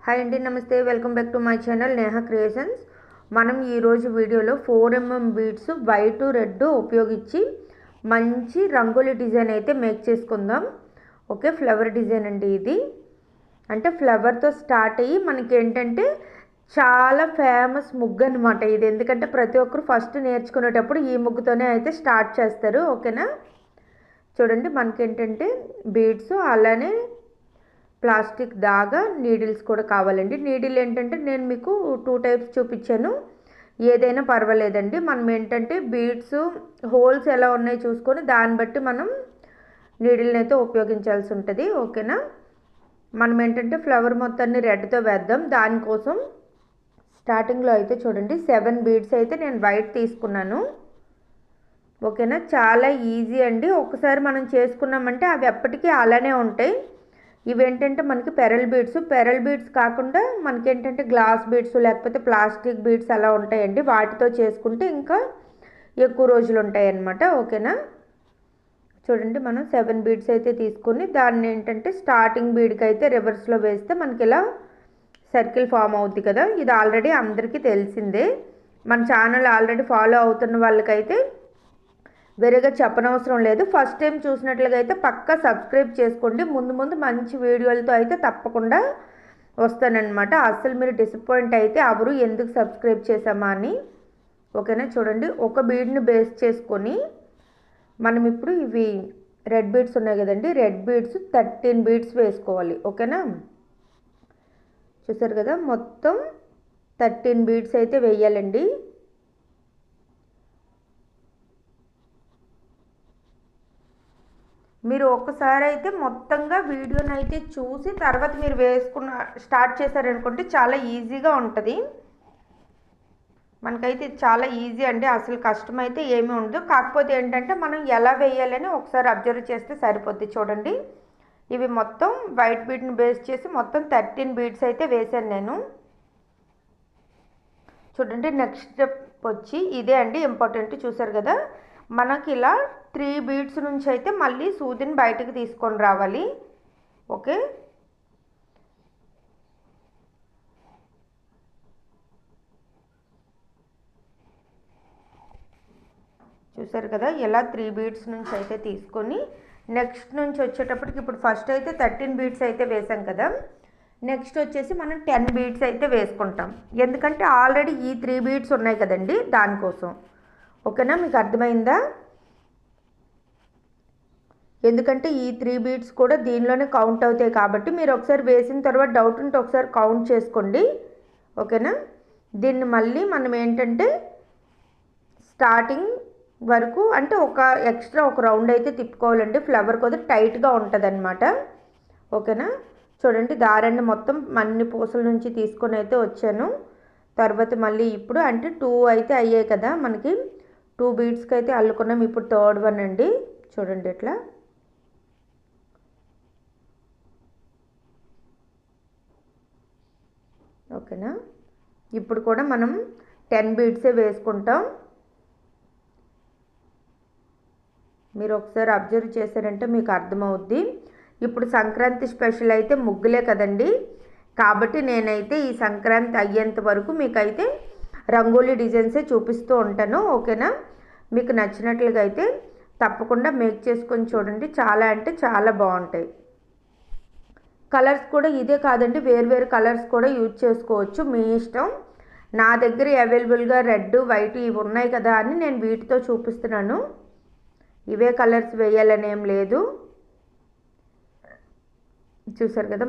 Hi అండి, నమస్తే. Welcome back to my channel Neha creations. మనం ఈరోజు వీడియోలో 4mm బీడ్స్ వైట్ రెడ్ ఉపయోగించి మంచి రంగోలీ డిజైన్ అయితే మేక్ చేసుకుందాం. ఓకే, ఫ్లవర్ డిజైన్ అండి ఇది. అంటే ఫ్లవర్తో స్టార్ట్ అయ్యి మనకి ఏంటంటే చాలా ఫేమస్ ముగ్గు అనమాట ఇది. ఎందుకంటే ప్రతి ఒక్కరు ఫస్ట్ నేర్చుకునేటప్పుడు ఈ ముగ్గుతోనే అయితే స్టార్ట్ చేస్తారు. ఓకేనా, చూడండి మనకి ఏంటంటే బీడ్స్, అలానే ప్లాస్టిక్ దాగా నీడిల్స్ కూడా కావాలండి. నీడిల్ ఏంటంటే నేను మీకు 2 టైప్స్ చూపించాను, ఏదైనా పర్వాలేదండి. మనం ఏంటంటే బీడ్స్ హోల్స్ ఎలా ఉన్నాయో చూసుకొని దాన్ని బట్టి మనం నీడిల్ని అయితే ఉపయోగించాల్సి ఉంటుంది. ఓకేనా, మనం ఏంటంటే ఫ్లవర్ మొత్తాన్ని రెడ్తో వేద్దాం. దానికోసం స్టార్టింగ్లో అయితే చూడండి 7 బీడ్స్ అయితే నేను వైట్ తీసుకున్నాను. ఓకేనా, చాలా ఈజీ అండి. ఒకసారి మనం చేసుకున్నామంటే అవి ఎప్పటికీ అలానే ఉంటాయి. ఇవేంటంటే మనకి పెరల్ బీడ్స్ కాకుండా మనకి ఏంటంటే గ్లాస్ బీడ్స్ లేకపోతే ప్లాస్టిక్ బీడ్స్ అలా ఉంటాయండి. వాటితో చేసుకుంటే ఇంకా ఎక్కువ రోజులు ఉంటాయి అన్నమాట. ఓకేనా, చూడండి మనం 7 బీడ్స్ అయితే తీసుకుని దాన్ని ఏంటంటే స్టార్టింగ్ బీడ్కి అయితే రివర్స్లో వేస్తే మనకి ఇలా సర్కిల్ ఫామ్ అవుద్ది కదా. ఇది ఆల్రెడీ అందరికీ తెలిసిందే. మన ఛానల్ ఆల్రెడీ ఫాలో అవుతున్న వాళ్ళకైతే వేరేగా చెప్పనవసరం లేదు. ఫస్ట్ టైం చూసినట్లుగా అయితే పక్కా సబ్స్క్రైబ్ చేసుకోండి. ముందు మంచి వీడియోలతో అయితే తప్పకుండా వస్తానన్నమాట. అసలు మీరు డిసప్పాయింట్ అయితే ఎవరు ఎందుకు సబ్స్క్రైబ్ చేసామా అని. ఓకేనా, చూడండి ఒక బీడ్ని బేస్ చేసుకొని మనం ఇప్పుడు ఇవి రెడ్ బీడ్స్ ఉన్నాయి కదండి, రెడ్ బీడ్స్ 13 బీడ్స్ వేసుకోవాలి. ఓకేనా, చూసారు కదా మొత్తం 13 బీడ్స్ అయితే వేయాలండి. మీరు ఒక్కసారి అయితే మొత్తంగా వీడియోని అయితే చూసి తర్వాత మీరు స్టార్ట్ చేశారనుకుంటే చాలా ఈజీగా ఉంటుంది. మనకైతే చాలా ఈజీ అండి, అసలు కష్టం అయితే ఏమీ ఉండదు. కాకపోతే ఏంటంటే మనం ఎలా వేయాలని ఒకసారి అబ్జర్వ్ చేస్తే సరిపోద్ది. చూడండి ఇవి మొత్తం వైట్ బీడ్ని బేస్ చేసి మొత్తం 13 బీడ్స్ అయితే వేసాను నేను. చూడండి నెక్స్ట్ స్టెప్ వచ్చి ఇదే అండి ఇంపార్టెంట్. చూసారు కదా మనకి ఇలా 3 బీడ్స్ నుంచి అయితే మళ్ళీ సూదిని బయటకు తీసుకొని రావాలి. ఓకే, చూసారు కదా ఇలా 3 బీడ్స్ నుంచి అయితే తీసుకొని నెక్స్ట్ నుంచి వచ్చేటప్పటికి ఇప్పుడు ఫస్ట్ అయితే 13 బీడ్స్ అయితే వేసాం కదా. నెక్స్ట్ వచ్చేసి మనం 10 బీడ్స్ అయితే వేసుకుంటాం. ఎందుకంటే ఆల్రెడీ ఈ 3 బీడ్స్ ఉన్నాయి కదండి, దానికోసం. ఓకేనా, మీకు అర్థమైందా? ఎందుకంటే ఈ 3 బీడ్స్ కూడా దీనిలోనే కౌంట్ అవుతాయి కాబట్టి మీరు ఒకసారి వేసిన తర్వాత డౌట్ ఉంటే ఒకసారి కౌంట్ చేసుకోండి. ఓకేనా, దీన్ని మళ్ళీ మనం ఏంటంటే స్టార్టింగ్ వరకు అంటే ఎక్స్ట్రా ఒక రౌండ్ అయితే తిప్పుకోవాలండి. ఫ్లవర్ కొద్దిగా టైట్గా ఉంటుంది అనమాట. ఓకేనా, చూడండి దారాన్ని మొత్తం అన్ని పూసల నుంచి తీసుకొని అయితే వచ్చాను. తర్వాత మళ్ళీ ఇప్పుడు అంటే 2 అయితే అయ్యాయి కదా మనకి, 2 బీడ్స్కి అయితే అల్లుకున్నాం. ఇప్పుడు 3rd వన్ అండి. చూడండి ఇట్లా ఓకేనా, ఇప్పుడు కూడా మనం 10 బీడ్సే వేసుకుంటాం. మీరు ఒకసారి అబ్జర్వ్ చేశారంటే మీకు అర్థమవుద్ది. ఇప్పుడు సంక్రాంతి స్పెషల్ అయితే ముగ్గులే కదండి, కాబట్టి నేనైతే ఈ సంక్రాంతి అయ్యేంత వరకు మీకైతే రంగోలీ డిజైన్సే చూపిస్తూ ఉంటాను. ఓకేనా, మీకు నచ్చినట్లుగా అయితే తప్పకుండా మేక్ చేసుకొని చూడండి. చాలా అంటే చాలా బాగుంటాయి. కలర్స్ కూడా ఇదే కాదండి, వేరు కలర్స్ కూడా యూజ్ చేసుకోవచ్చు, మీ ఇష్టం. నా దగ్గర అవైలబుల్గా రెడ్, వైట్ ఇవి ఉన్నాయి కదా అని నేను వీటితో చూపిస్తున్నాను. ఇవే కలర్స్ వేయాలని ఏం లేదు. చూసారు కదా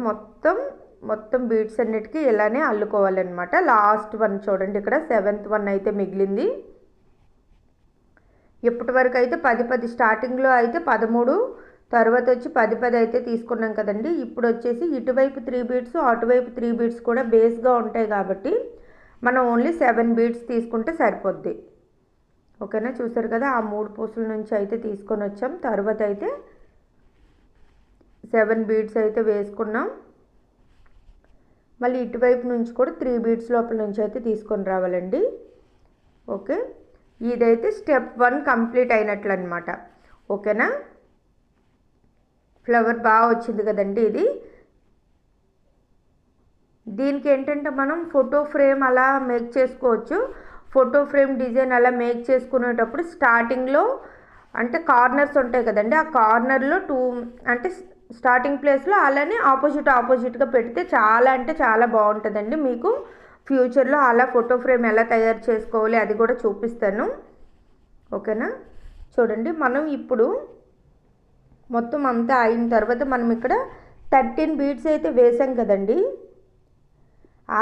మొత్తం బీడ్స్ అన్నిటికీ ఇలానే అల్లుకోవాలన్నమాట. లాస్ట్ వన్ చూడండి, ఇక్కడ 7th వన్ అయితే మిగిలింది. ఇప్పటి వరకు అయితే 10 స్టార్టింగ్లో అయితే 13, తర్వాత వచ్చి 10 అయితే తీసుకున్నాం కదండి. ఇప్పుడు వచ్చేసి ఇటువైపు 3 బీడ్స్ అటువైపు 3 బీడ్స్ కూడా బేస్గా ఉంటాయి కాబట్టి మనం ఓన్లీ 7 బీడ్స్ తీసుకుంటే సరిపోద్ది. ఓకేనా, చూసారు కదా ఆ 3 పూసల నుంచి అయితే తీసుకొని వచ్చాం. తర్వాత అయితే 7 బీడ్స్ అయితే వేసుకున్నాం. మళ్ళీ ఇటువైపు నుంచి కూడా 3 బీడ్స్ లోపల నుంచి అయితే తీసుకొని రావాలండి. ఓకే, ఇదైతే స్టెప్ 1 కంప్లీట్ అయినట్లు అనమాట. ఓకేనా, ఫ్లవర్ బాగా వచ్చింది కదండి ఇది. దీనికి ఏంటంటే మనం ఫోటో ఫ్రేమ్ అలా మేక్ చేసుకోవచ్చు. ఫోటో ఫ్రేమ్ డిజైన్ అలా మేక్ చేసుకునేటప్పుడు స్టార్టింగ్లో అంటే కార్నర్స్ ఉంటాయి కదండి, ఆ కార్నర్లో అంటే స్టార్టింగ్ ప్లేస్లో అలానే ఆపోజిట్గా పెడితే చాలా అంటే చాలా బాగుంటుందండి. మీకు ఫ్యూచర్లో అలా ఫోటో ఫ్రేమ్ ఎలా తయారు చేసుకోవాలి అది కూడా చూపిస్తాను. ఓకేనా? చూడండి, మనం ఇప్పుడు మొత్తం అంతా అయిన తర్వాత మనం ఇక్కడ 13 బీడ్స్ అయితే వేసాం కదండి.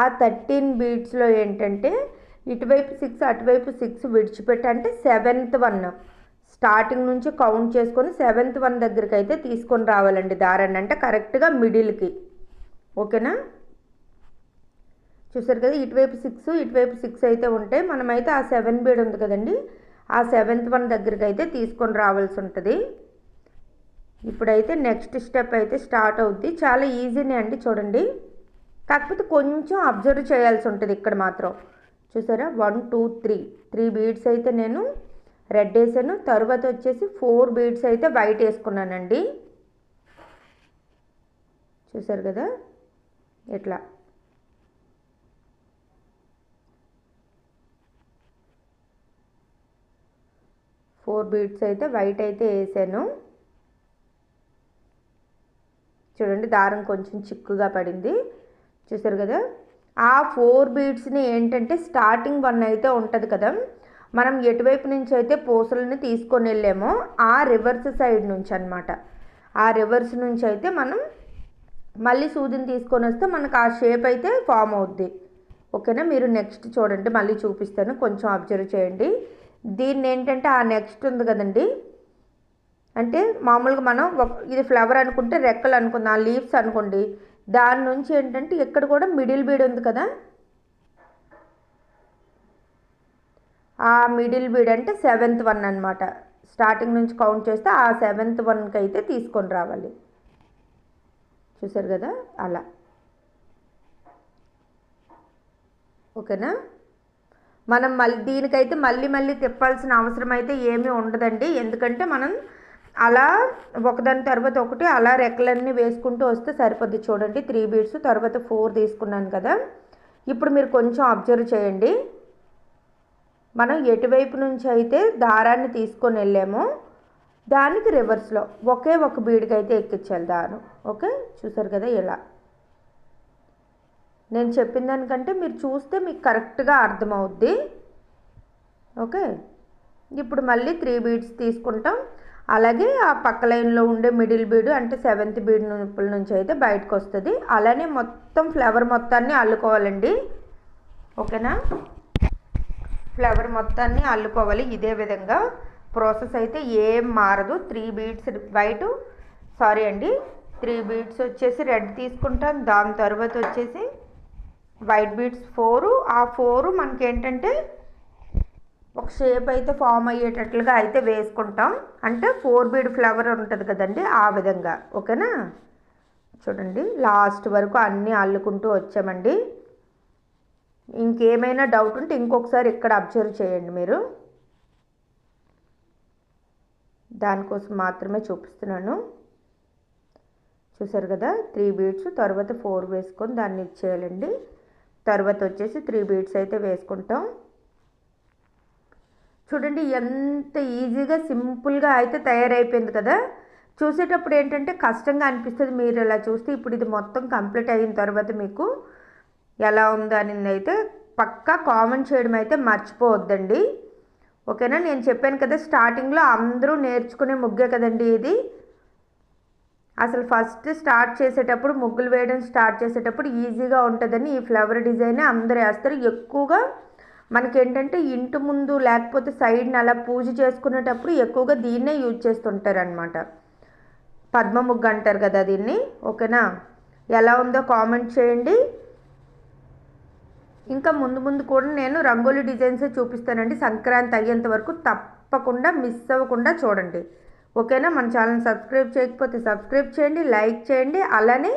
ఆ 13 బీడ్స్లో ఏంటంటే ఇటువైపు 6 అటువైపు 6 విడిచిపెట్టి అంటే 7th 1 స్టార్టింగ్ నుంచి కౌంట్ చేసుకొని 7th 1 దగ్గరికి అయితే తీసుకొని రావాలండి దారాన్ని, అంటే కరెక్ట్గా మిడిల్కి. ఓకేనా? చూసారు కదా, ఇటువైపు 6 ఇటువైపు 6 అయితే ఉంటాయి. మనమైతే ఆ 7 బీడ్ ఉంది కదండి, ఆ 7th 1 దగ్గరికి అయితే తీసుకొని రావాల్సి ఉంటుంది. ఇప్పుడైతే నెక్స్ట్ స్టెప్ అయితే స్టార్ట్ అవుద్ది. చాలా ఈజీనే అండి, చూడండి. కాకపోతే కొంచెం అబ్జర్వ్ చేయాల్సి ఉంటుంది ఇక్కడ మాత్రం. చూసారా, 1 2 3 బీడ్స్ అయితే నేను రెడ్ వేసాను. తర్వాత వచ్చేసి 4 బీడ్స్ అయితే వైట్ వేసుకున్నానండి. చూసారు కదా, ఇట్లా. ఫోర్ బీడ్స్ అయితే వైట్ అయితే వేసాను. చూడండి, దారం కొంచెం చిక్కుగా పడింది. చూసారు కదా, ఆ 4 బీడ్స్ని ఏంటంటే స్టార్టింగ్ 1 అయితే ఉంటుంది కదా, మనం ఎటువైపు నుంచి అయితే పూసలని తీసుకొని వెళ్ళామో ఆ రివర్స్ సైడ్ నుంచి అనమాట. ఆ రివర్స్ నుంచి అయితే మనం మళ్ళీ సూదిని తీసుకొని వస్తే మనకు ఆ షేప్ అయితే ఫామ్ అవుద్ది. ఓకేనా? మీరు నెక్స్ట్ చూడండి, మళ్ళీ చూపిస్తాను, కొంచెం అబ్జర్వ్ చేయండి. దీన్ని ఏంటంటే ఆ నెక్స్ట్ ఉంది కదండి, అంటే మామూలుగా మనం ఇది ఫ్లవర్ అనుకుంటే రెక్కలు అనుకుందాం, లీవ్స్ అనుకోండి. దాని నుంచి ఏంటంటే ఇక్కడ కూడా మిడిల్ బీడ్ ఉంది కదా, ఆ మిడిల్ బీడ్ అంటే 7th 1 అనమాట. స్టార్టింగ్ నుంచి కౌంట్ చేస్తే ఆ 7th 1కి అయితే తీసుకొని రావాలి. చూసారు కదా, అలా. ఓకేనా? మనం దీనికైతే మళ్ళీ తిప్పాల్సిన అవసరం అయితే ఏమీ ఉండదండి. ఎందుకంటే మనం అలా ఒకదాని తర్వాత ఒకటి అలా రెక్కలన్నీ వేసుకుంటూ వస్తే సరిపోద్ది. చూడండి, 3 బీడ్స్ తర్వాత 4 తీసుకున్నాను కదా. ఇప్పుడు మీరు కొంచెం అబ్జర్వ్ చేయండి, మనం ఎటువైపు నుంచి అయితే దారాన్ని తీసుకొని వెళ్ళామో దానికి రివర్స్లో ఒకే ఒక బీడ్కి అయితే ఎక్కించాలి దారం. ఓకే? చూసారు కదా, ఇలా. నేను చెప్పిన దానికంటే మీరు చూస్తే మీకు కరెక్ట్గా అర్థమవుద్ది. ఓకే? ఇప్పుడు మళ్ళీ 3 బీడ్స్ తీసుకుంటాం. అలాగే ఆ పక్క లైన్లో ఉండే మిడిల్ బీడ్ అంటే 7th బీడ్ నుంచి అయితే బయటకు వస్తుంది. అలానే మొత్తం ఫ్లవర్ మొత్తాన్ని అల్లుకోవాలండి. ఓకేనా? ఫ్లవర్ మొత్తాన్ని అల్లుకోవాలి ఇదే విధంగా. ప్రాసెస్ అయితే ఏం మారదు. 3 బీడ్స్ వైట్, సారీ అండి, 3 బీడ్స్ వచ్చేసి రెడ్ తీసుకుంటాం. దాని తర్వాత వచ్చేసి వైట్ బీడ్స్ 4. ఆ 4 మనకి ఏంటంటే ఒక షేప్ అయితే ఫామ్ అయ్యేటట్లుగా అయితే వేసుకుంటాం. అంటే 4 బీడ్ ఫ్లవర్ ఉంటుంది కదండి, ఆ విధంగా. ఓకేనా? చూడండి, లాస్ట్ వరకు అన్నీ అల్లుకుంటూ వచ్చామండి. ఇంకేమైనా డౌట్ ఉంటే ఇంకొకసారి ఇక్కడ అబ్జర్వ్ చేయండి మీరు, దానికోసం మాత్రమే చూపిస్తున్నాను. చూసారు కదా, 3 బీడ్స్ తర్వాత 4 వేసుకొని దాన్ని ఇచ్చేయాలండి. తర్వాత వచ్చేసి 3 బీడ్స్ అయితే వేసుకుంటాం. చూడండి, ఎంత ఈజీగా సింపుల్గా అయితే తయారైపోయింది కదా. చూసేటప్పుడు ఏంటంటే కష్టంగా అనిపిస్తుంది మీరు ఇలా చూస్తే. ఇప్పుడు ఇది మొత్తం కంప్లీట్ అయిన తర్వాత మీకు ఎలా ఉందో అనేది అయితే పక్కా కామెంట్ చేయడం అయితే మర్చిపోవద్దండి. ఓకేనా? నేను చెప్పాను కదా, స్టార్టింగ్లో అందరూ నేర్చుకునే ముగ్గే కదండి ఇది. అసలు ఫస్ట్ స్టార్ట్ చేసేటప్పుడు ముగ్గులు వేయడం స్టార్ట్ చేసేటప్పుడు ఈజీగా ఉంటుందని ఈ ఫ్లవర్ డిజైన్ అందరూ వేస్తారు. ఎక్కువగా మనకేంటంటే ఇంటి ముందు లేకపోతే సైడ్ని అలా పూజ చేసుకునేటప్పుడు ఎక్కువగా దీన్నే యూజ్ చేస్తుంటారు అనమాట. పద్మ ముగ్గు అంటారు కదా దీన్ని. ఓకేనా? ఎలా ఉందో కామెంట్ చేయండి. ఇంకా ముందు కూడా నేను రంగోలీ డిజైన్సే చూపిస్తానండి. సంక్రాంతి అయ్యేంత వరకు తప్పకుండా మిస్ అవ్వకుండా చూడండి. ఓకేనా? మన ఛానల్ సబ్స్క్రైబ్ చేయకపోతే సబ్స్క్రైబ్ చేయండి, లైక్ చేయండి. అలానే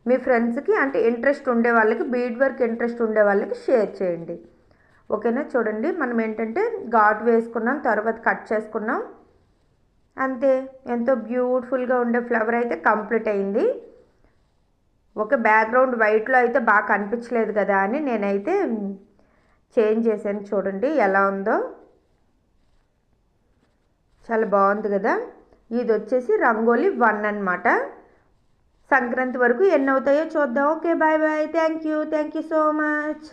మీ ఫ్రెండ్స్కి అంటే ఇంట్రెస్ట్ ఉండే వాళ్ళకి, బీడ్ వర్క్ ఇంట్రెస్ట్ ఉండే వాళ్ళకి షేర్ చేయండి. ఓకేనా? చూడండి, మనం ఏంటంటే ఘాట్ వేసుకున్నాం, తర్వాత కట్ చేసుకున్నాం, అంతే. ఎంతో బ్యూటిఫుల్గా ఉండే ఫ్లవర్ అయితే కంప్లీట్ అయింది. ఓకే, బ్యాక్గ్రౌండ్ వైట్లో అయితే బాగా కనిపించలేదు కదా అని నేనైతే చేంజ్ చేశాను. చూడండి ఎలా ఉందో, చాలా బాగుంది కదా. ఇది వచ్చేసి రంగోలీ 1 అన్నమాట. సంక్రాంతి వరకు ఎన్ని అవుతాయో చూద్దాం. Okay, bye bye. Thank you so much.